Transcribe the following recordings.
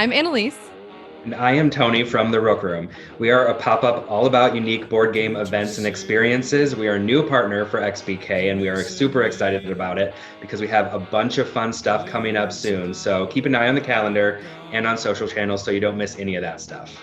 I'm Annalise. And I am Tony from the Rook Room. We are a pop-up all about unique board game events and experiences. We are a new partner for XBK, and we are super excited about it because we have a bunch of fun stuff coming up soon. So keep an eye on the calendar and on social channels so you don't miss any of that stuff.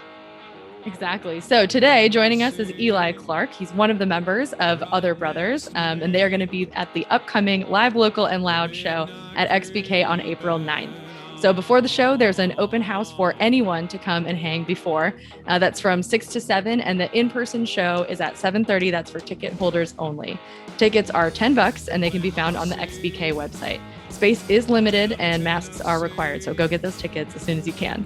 Exactly. So today joining us is Eli Clark. He's one of the members of Other Brothers, and they are going to be at the upcoming Live, Local, and Loud show at XBK on April 9th. So before the show, there's an open house for anyone to come and hang before. That's from 6 to 7, and the in-person show is at 7:30. That's for ticket holders only. Tickets are $10, and they can be found on the XBK website. Space is limited and masks are required, so go get those tickets as soon as you can.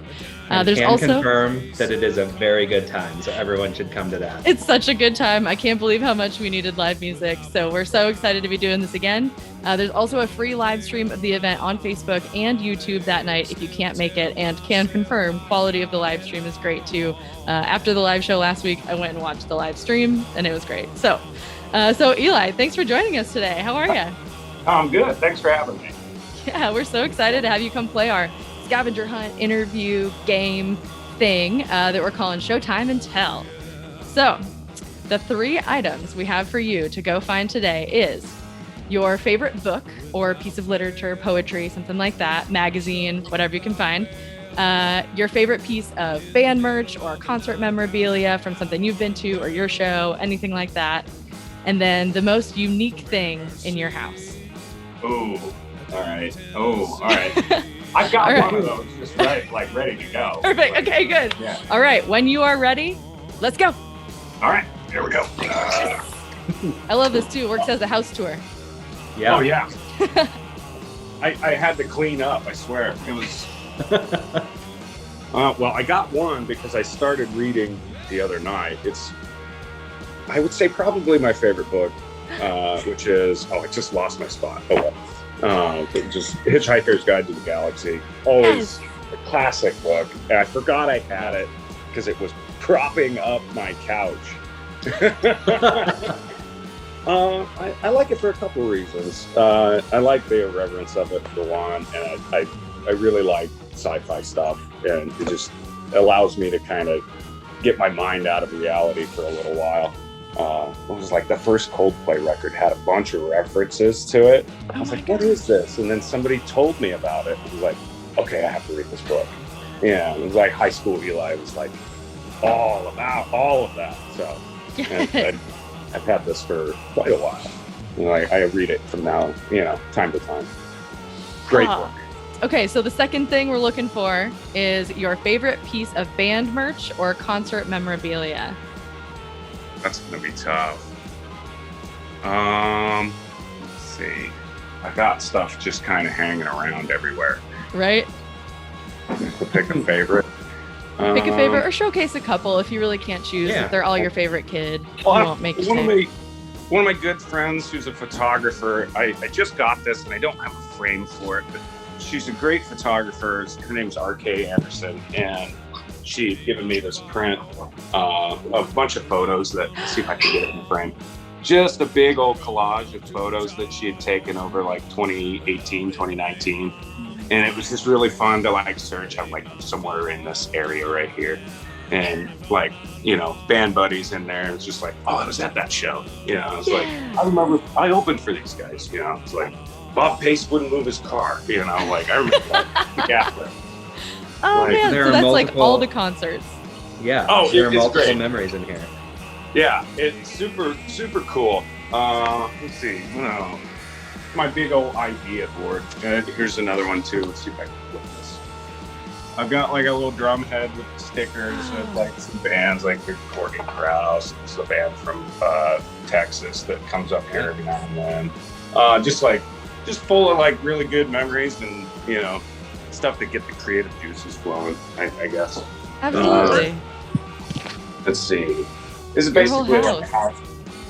There's also confirm that it is a very good time, so everyone should come to that. It's such a good time. I can't believe how much we needed live music, so we're so excited to be doing this again. There's also a free live stream of the event on Facebook and YouTube that night if you can't make it, and can confirm quality of the live stream is great too. After the live show last week, I went and watched the live stream, and it was great. So Eli, thanks for joining us today. How are you? I'm good. Thanks for having me. Yeah, we're so excited to have you come play our scavenger hunt interview game thing that we're calling Showtime and Tell. So the 3 items we have for you to go find today is your favorite book or piece of literature, poetry, something like that, magazine, whatever you can find, your favorite piece of band merch or concert memorabilia from something you've been to or your show, anything like that, and then the most unique thing in your house. All right. I've got right. one of those just ready to go. Perfect. Okay, good. Yeah. All right. When you are ready, let's go. All right. Here we go. I love this too. It works as a house tour. Yeah. Oh, yeah. I had to clean up, I swear. It was... well, I got one because I started reading the other night. It's, I would say, probably my favorite book, which is... Oh, I just lost my spot. Oh, well. Just Hitchhiker's Guide to the Galaxy. Always a classic book. And I forgot I had it because it was propping up my couch. I like it for a couple of reasons. I like the irreverence of it, for one, and I really like sci-fi stuff, and it just allows me to kind of get my mind out of reality for a little while. It was like the first Coldplay record had a bunch of references to it. I was like, what is this? And then somebody told me about it. I was like, okay, I have to read this book. Yeah, it was like high school Eli. It was like all about all of that. So and I've had this for quite a while. You know, I read it from now, time to time. Great book. Okay, so the second thing we're looking for is your favorite piece of band merch or concert memorabilia. That's gonna be tough. Let's see. I got stuff just kind of hanging around everywhere. Right? To pick a favorite. Pick a favorite or showcase a couple if you really can't choose. Yeah. If they're all your favorite kid, you won't make it. One of my good friends who's a photographer, I just got this and I don't have a frame for it, but she's a great photographer. Her name's R.K. Anderson, and she had given me this print of a bunch of photos let's see if I can get it in the frame. Just a big old collage of photos that she had taken over like 2018, 2019. And it was just really fun to search. I'm somewhere in this area right here. And band buddies in there. It's just like, oh, I was at that show. It's like, I remember I opened for these guys. It's like Bob Pace wouldn't move his car. I remember that. Yeah. Oh man, so that's multiple, all the concerts. Yeah. Oh, there are multiple great. memories in here. Yeah, it's super, super cool. Let's see. My big old idea board. Here's another one too. Let's see if I can flip this. I've got a little drum head with stickers of some bands like Recording Krause. It's a band from Texas that comes up here every now and then. Just full of really good memories and stuff to get the creative juices flowing, I guess. Absolutely. Let's see. This is basically like a house.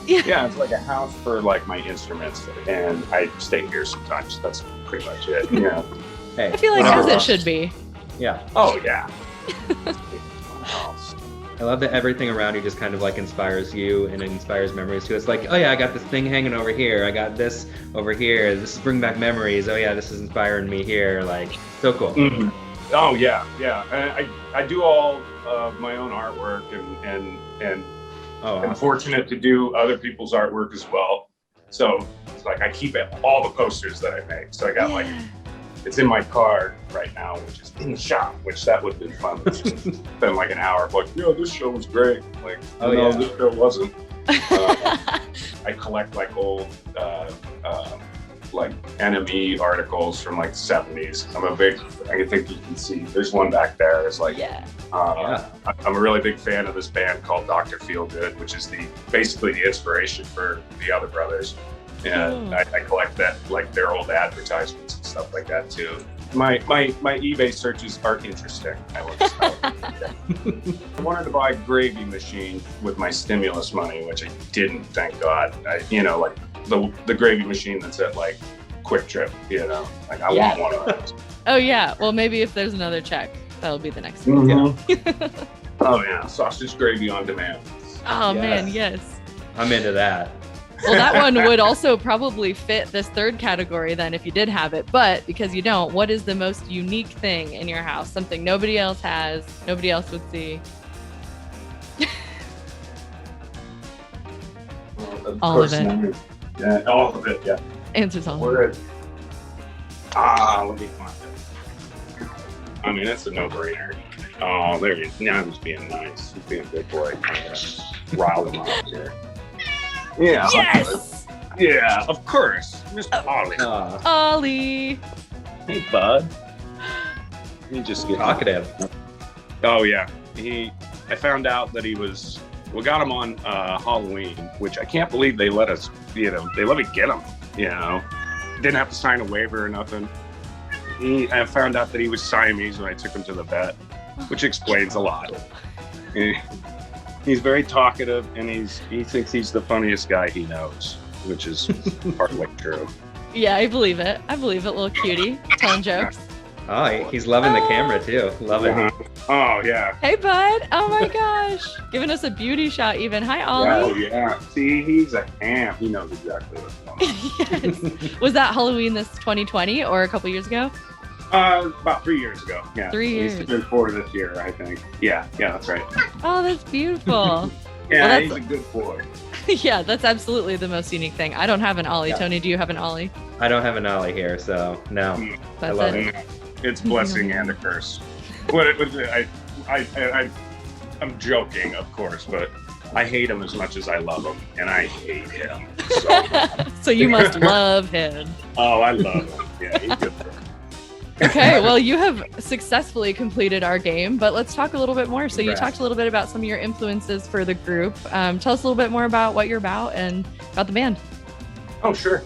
Yeah, it's like a house for my instruments, and I stay here sometimes. That's pretty much it. Yeah. Hey, I feel like as it should be. Yeah. Oh yeah. I love that everything around you just kind of inspires you and it inspires memories too. It's like, oh yeah, I got this thing hanging over here. I got this over here. This is bringing back memories. Oh yeah, this is inspiring me here. So cool. Mm-hmm. Oh yeah, yeah. I do all of my own artwork and Oh, I'm awesome. fortunate to do other people's artwork as well. So it's like I keep all the posters that I make. So I got like it's in my car right now, which is in the shop. Which that would have been fun. Spend like an hour, like, this show was great. Like, Oh, no, yeah. this show wasn't. I collect like old like NME articles from like the 70s. I think you can see there's one back there. It's like I'm a really big fan of this band called Dr. Feelgood, which is basically the inspiration for the other brothers. And I collect that, like their old advertisements and stuff like that too. My eBay searches are interesting. I wanted to buy a gravy machine with my stimulus money, which I didn't, thank God. Like the gravy machine that's at like Quick Trip, like I want one of those. Oh yeah, well maybe if there's another check, that'll be the next thing. Oh yeah, sausage gravy on demand. Oh man, yes. I'm into that. Well, that one would also probably fit this third category then if you did have it, but because you don't, what is the most unique thing in your house? Something nobody else has, nobody else would see. All of it. Yeah, all of it, yeah. Answers all. Let me find it. I mean, that's a no-brainer. Oh, there he is. Now he's being nice. He's being a good boy. Rile him up here. Yeah. Yes! Yeah, of course. Mr. Ollie. Ollie. Hey, bud. He just gets Talkative. Oh, yeah. I found out that we got him on Halloween, which I can't believe they let us, they let me get him, Didn't have to sign a waiver or nothing. I found out that he was Siamese when I took him to the vet, which explains a lot. He's very talkative, and he thinks he's the funniest guy he knows, which is partly true. Yeah, I believe it. A little cutie, telling jokes. Oh, he's loving the camera too. Love it. Oh, yeah. Hey, bud. Oh my gosh. Giving us a beauty shot even. Hi, Ollie. Oh, yeah. See, he's a ham. He knows exactly what's going on. Yes. Was that Halloween this 2020 or a couple years ago? About 3 years ago. Yeah. 3 years. He's been 4 this year, I think. Yeah, that's right. Oh, that's beautiful. Yeah, Well, he's a good boy. Yeah, that's absolutely the most unique thing. I don't have an Ollie. Yeah. Tony, do you have an Ollie? I don't have an Ollie here, so no. That's love it. It's a blessing and a curse. I'm joking, of course, but I hate him as much as I love him, and I hate him so much. So you must love him. Oh, I love him. Yeah, he's good for him. Okay, well, you have successfully completed our game, but let's talk a little bit more. So you Congrats. talked a little bit about some of your influences for the group. Tell us a little bit more about what you're about and about the band. Oh, sure.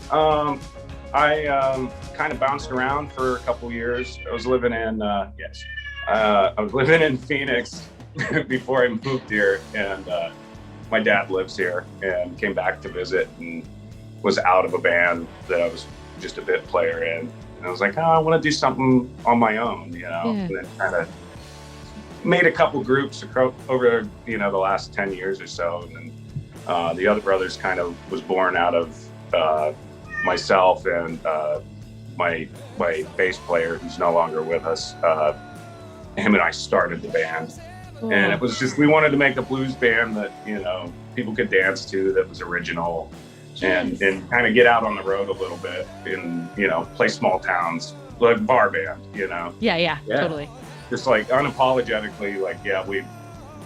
I kind of bounced around for a couple years. I was living in Phoenix before I moved here, and my dad lives here, and came back to visit, and was out of a band that I was just a bit player in. And I was like, I want to do something on my own, and then kind of made a couple groups over, the last 10 years or so. And then the other brothers kind of was born out of myself and my bass player, who's no longer with us. Him and I started the band. Cool. And it was just, we wanted to make a blues band that, people could dance to, that was original. And kind of get out on the road a little bit and, play small towns, like bar band, Yeah, totally. Just like unapologetically, like,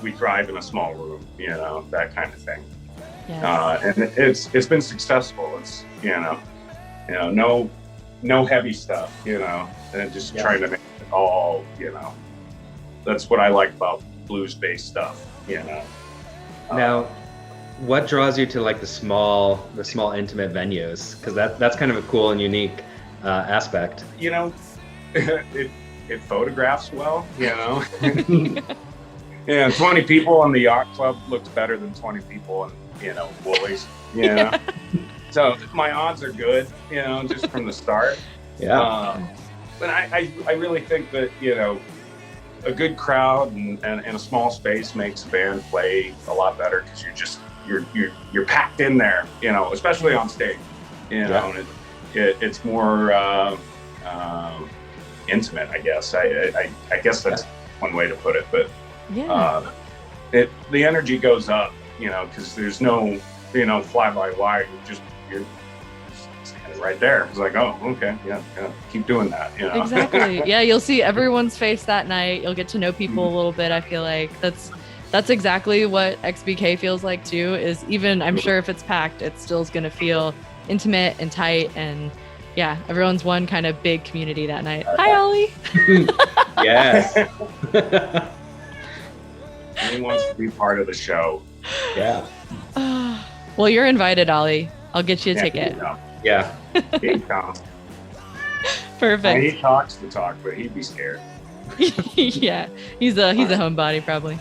we thrive in a small room, that kind of thing. Yes. And it's been successful. It's, no heavy stuff, and just trying to make it all, that's what I like about blues-based stuff, Now, what draws you to like the small intimate venues? Because that's kind of a cool and unique aspect. It photographs well, Yeah, 20 people in the yacht club looks better than 20 people in, Woolies, Yeah. So my odds are good, just from the start. Yeah. But I really think that, a good crowd and a small space makes a band play a lot better, because you're packed in there, especially on stage, and it's more intimate, I guess. I guess that's one way to put it, but Yeah. The energy goes up, because there's no, fly by wire. You're standing right there. It's like, oh, okay, yeah, keep doing that. Exactly. Yeah, you'll see everyone's face that night. You'll get to know people a little bit. I feel like that's exactly what XBK feels like too. Is even I'm sure if it's packed, it still is going to feel intimate and tight, and yeah, everyone's one kind of big community that night. Hi, Ollie. Yes. He wants to be part of the show. Yeah. Well, you're invited, Ollie. I'll get you a ticket. Yeah. He'd come. Perfect. He talks the talk, but he'd be scared. Yeah, he's a homebody probably.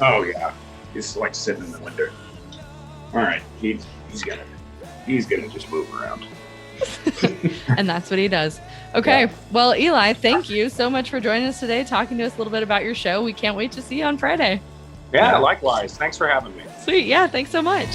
Oh yeah, he's like sitting in the window. All right, he's gonna just move around. And that's what he does. Okay. Yeah. Well, Eli, thank you so much for joining us today, talking to us a little bit about your show. We can't wait to see you on Friday. Yeah, likewise. Thanks for having me. Sweet. Yeah. Thanks so much.